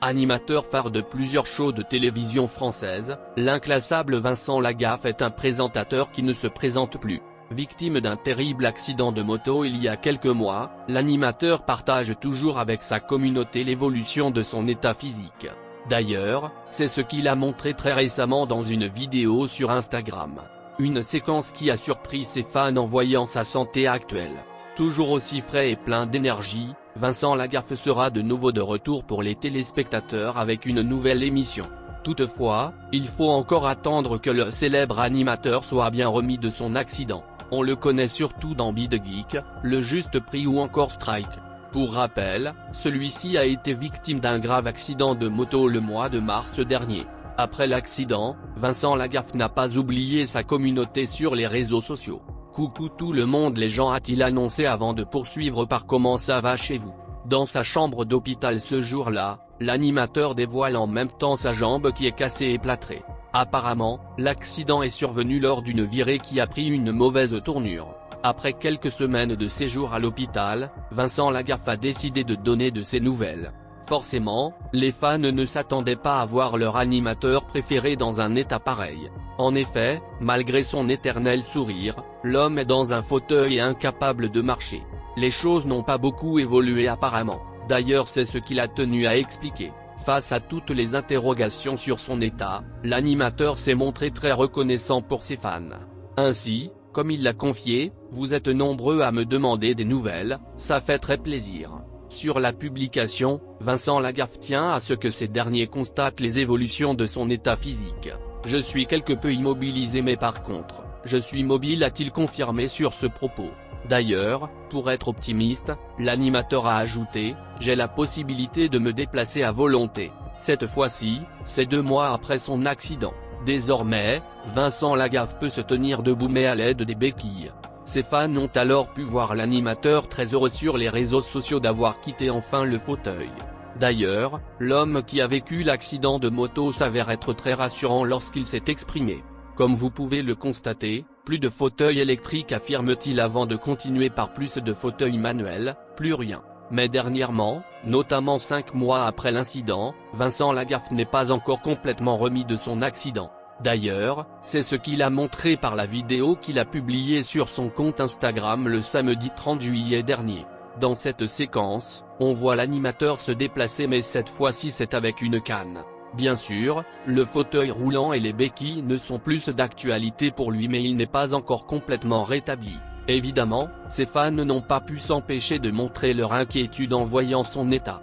Animateur phare de plusieurs shows de télévision française, l'inclassable Vincent Lagaffe est un présentateur qui ne se présente plus. Victime d'un terrible accident de moto il y a quelques mois, l'animateur partage toujours avec sa communauté l'évolution de son état physique. D'ailleurs, c'est ce qu'il a montré très récemment dans une vidéo sur Instagram. Une séquence qui a surpris ses fans en voyant sa santé actuelle. Toujours aussi frais et plein d'énergie, Vincent Lagaffe sera de nouveau de retour pour les téléspectateurs avec une nouvelle émission. Toutefois, il faut encore attendre que le célèbre animateur soit bien remis de son accident. On le connaît surtout dans Be The Geek, Le Juste Prix ou encore Strike. Pour rappel, celui-ci a été victime d'un grave accident de moto le mois de mars dernier. Après l'accident, Vincent Lagaffe n'a pas oublié sa communauté sur les réseaux sociaux. Coucou tout le monde, les gens, a-t-il annoncé avant de poursuivre par comment ça va chez vous. Dans sa chambre d'hôpital ce jour-là, l'animateur dévoile en même temps sa jambe qui est cassée et plâtrée. Apparemment, l'accident est survenu lors d'une virée qui a pris une mauvaise tournure. Après quelques semaines de séjour à l'hôpital, Vincent Lagaffe a décidé de donner de ses nouvelles. Forcément, les fans ne s'attendaient pas à voir leur animateur préféré dans un état pareil. En effet, malgré son éternel sourire, l'homme est dans un fauteuil et incapable de marcher. Les choses n'ont pas beaucoup évolué apparemment. D'ailleurs, c'est ce qu'il a tenu à expliquer. Face à toutes les interrogations sur son état, l'animateur s'est montré très reconnaissant pour ses fans. Ainsi, comme il l'a confié, « Vous êtes nombreux à me demander des nouvelles, ça fait très plaisir ». Sur la publication, Vincent Lagaffe tient à ce que ces derniers constatent les évolutions de son état physique. « Je suis quelque peu immobilisé mais par contre, je suis mobile », a-t-il confirmé sur ce propos. D'ailleurs, pour être optimiste, l'animateur a ajouté « J'ai la possibilité de me déplacer à volonté. Cette fois-ci, c'est 2 mois après son accident. Désormais, Vincent Lagaffe peut se tenir debout mais à l'aide des béquilles ». Ses fans ont alors pu voir l'animateur très heureux sur les réseaux sociaux d'avoir quitté enfin le fauteuil. D'ailleurs, l'homme qui a vécu l'accident de moto s'avère être très rassurant lorsqu'il s'est exprimé. Comme vous pouvez le constater, plus de fauteuils électriques, affirme-t-il avant de continuer par plus de fauteuils manuels, plus rien. Mais dernièrement, notamment 5 mois après l'incident, Vincent Lagaffe n'est pas encore complètement remis de son accident. D'ailleurs, c'est ce qu'il a montré par la vidéo qu'il a publiée sur son compte Instagram le samedi 30 juillet dernier. Dans cette séquence, on voit l'animateur se déplacer mais cette fois-ci c'est avec une canne. Bien sûr, le fauteuil roulant et les béquilles ne sont plus d'actualité pour lui mais il n'est pas encore complètement rétabli. Évidemment, ses fans n'ont pas pu s'empêcher de montrer leur inquiétude en voyant son état.